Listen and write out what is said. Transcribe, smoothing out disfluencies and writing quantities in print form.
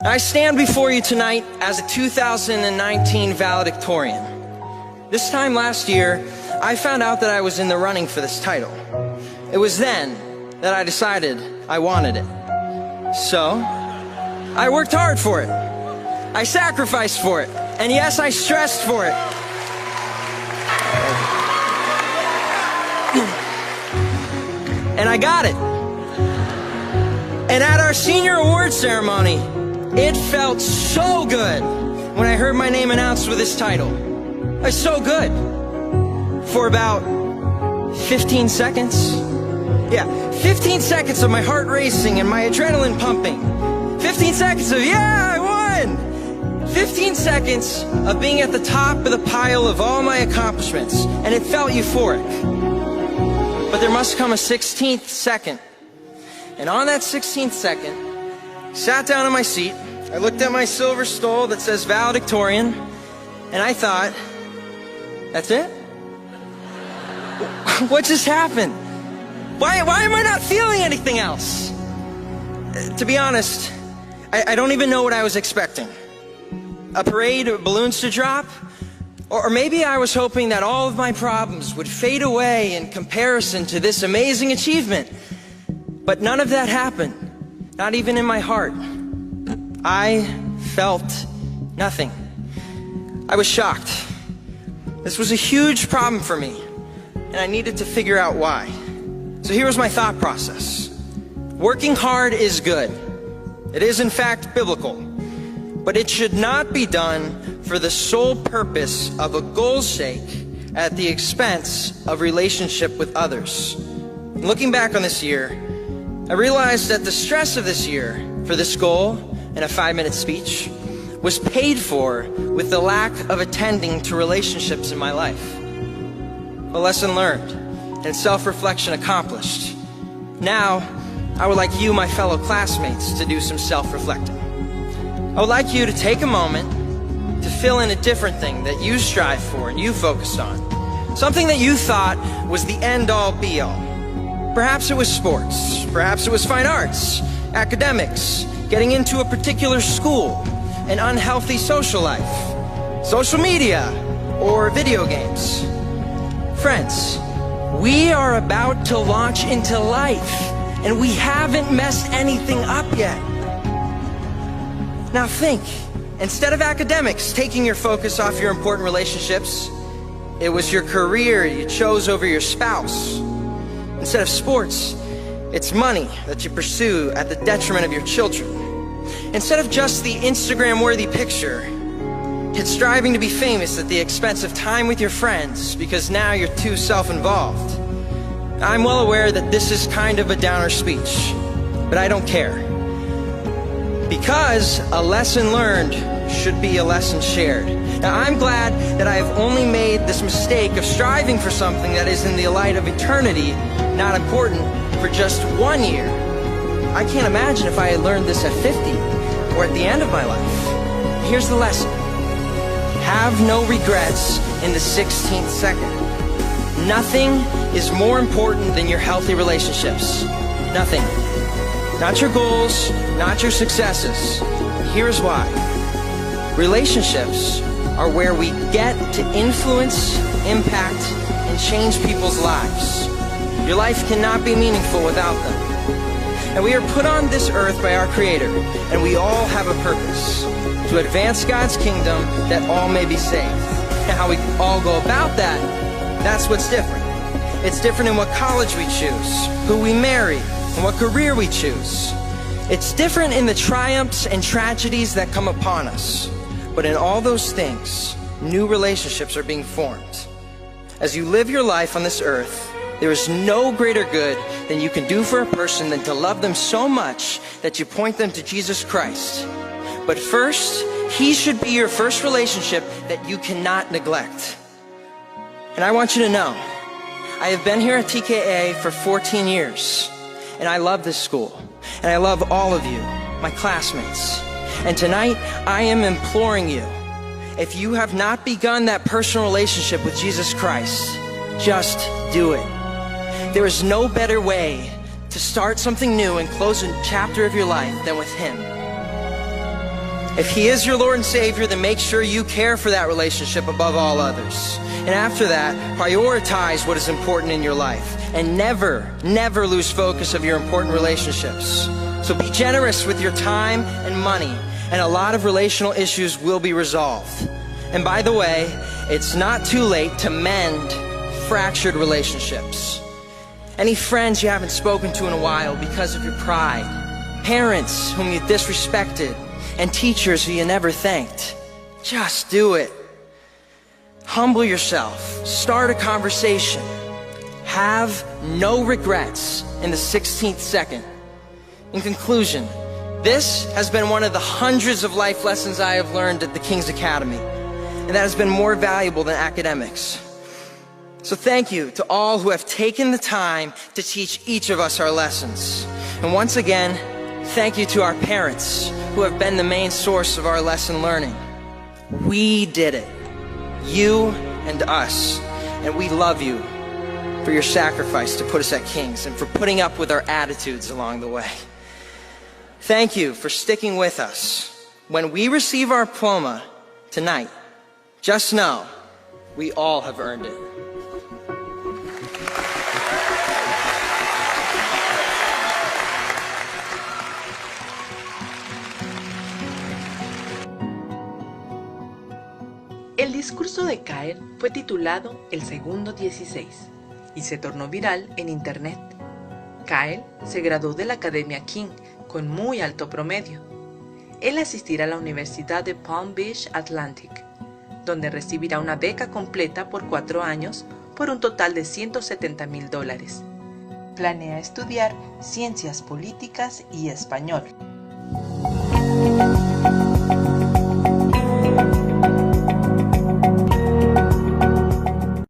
I stand before you tonight as a 2019 valedictorian. This time last year, I found out that I was in the running for this title. It was then that I decided I wanted it. So, I worked hard for it. I sacrificed for it. And yes, I stressed for it. And I got it. And at our senior awards ceremony, it felt so good when I heard my name announced with this title. It was so good. For about 15 seconds. Yeah, 15 seconds of my heart racing and my adrenaline pumping. 15 seconds of, yeah, I won! 15 seconds of being at the top of the pile of all my accomplishments. And it felt euphoric. But there must come a 16th second. And on that 16th second, I sat down in my seat, I looked at my silver stole that says valedictorian, and I thought, that's it? What just happened? Why am I not feeling anything else? To be honest, I don't even know what I was expecting. A parade of balloons to drop? Or maybe I was hoping that all of my problems would fade away in comparison to this amazing achievement. But none of that happened, not even in my heart. I felt nothing. I was shocked. This was a huge problem for me, and I needed to figure out why. So here was my thought process. Working hard is good. It is in fact biblical, but it should not be done for the sole purpose of a goal's sake at the expense of relationship with others. Looking back on this year, I realized that the stress of this year for this goal in a 5-minute speech was paid for with the lack of attending to relationships in my life. A lesson learned and self-reflection accomplished. Now, I would like you, my fellow classmates, to do some self-reflecting. I would like you to take a moment to fill in a different thing that you strive for and you focus on. Something that you thought was the end-all, be-all. Perhaps it was sports, perhaps it was fine arts, academics, getting into a particular school, an unhealthy social life, social media, or video games. Friends, we are about to launch into life, and we haven't messed anything up yet. Now think, instead of academics taking your focus off your important relationships, it was your career you chose over your spouse. Instead of sports, it's money that you pursue at the detriment of your children. Instead of just the Instagram-worthy picture, it's striving to be famous at the expense of time with your friends because now you're too self-involved. I'm well aware that this is kind of a downer speech, but I don't care. Because a lesson learned should be a lesson shared. Now, I'm glad that I have only made this mistake of striving for something that is in the light of eternity not important for just 1 year. I can't imagine if I had learned this at 50 or at the end of my life. Here's the lesson. Have no regrets in the 16th second. Nothing is more important than your healthy relationships. Nothing. Not your goals, not your successes. Here's why. Relationships are where we get to influence, impact, and change people's lives. Your life cannot be meaningful without them. And we are put on this earth by our Creator, and we all have a purpose, to advance God's kingdom that all may be saved. And how we all go about that, that's what's different. It's different in what college we choose, who we marry, and what career we choose. It's different in the triumphs and tragedies that come upon us. But in all those things, new relationships are being formed. As you live your life on this earth, there is no greater good than you can do for a person than to love them so much that you point them to Jesus Christ. But first, He should be your first relationship that you cannot neglect. And I want you to know, I have been here at TKA for 14 years, and I love this school, and I love all of you, my classmates. And tonight, I am imploring you, if you have not begun that personal relationship with Jesus Christ, just do it. There is no better way to start something new and close a chapter of your life than with Him. If He is your Lord and Savior, then make sure you care for that relationship above all others. And after that, prioritize what is important in your life. And never lose focus of your important relationships. So be generous with your time and money, and a lot of relational issues will be resolved. And by the way, it's not too late to mend fractured relationships. Any friends you haven't spoken to in a while because of your pride, parents whom you disrespected, and teachers who you never thanked. Just do it. Humble yourself. Start a conversation. Have no regrets in the 16th second. In conclusion, this has been one of the hundreds of life lessons I have learned at the King's Academy, and that has been more valuable than academics. So thank you to all who have taken the time to teach each of us our lessons. And once again, thank you to our parents who have been the main source of our lesson learning. We did it. You and us. And we love you for your sacrifice to put us at King's and for putting up with our attitudes along the way. Thank you for sticking with us. When we receive our diploma tonight, just know we all have earned it. El discurso de Kyle fue titulado El Segundo 16 y se tornó viral en internet. Kyle se graduó de la Academia King con muy alto promedio. Él asistirá a la Universidad de Palm Beach Atlantic, donde recibirá una beca completa por 4 años por un total de $170,000. Planea estudiar Ciencias Políticas y Español.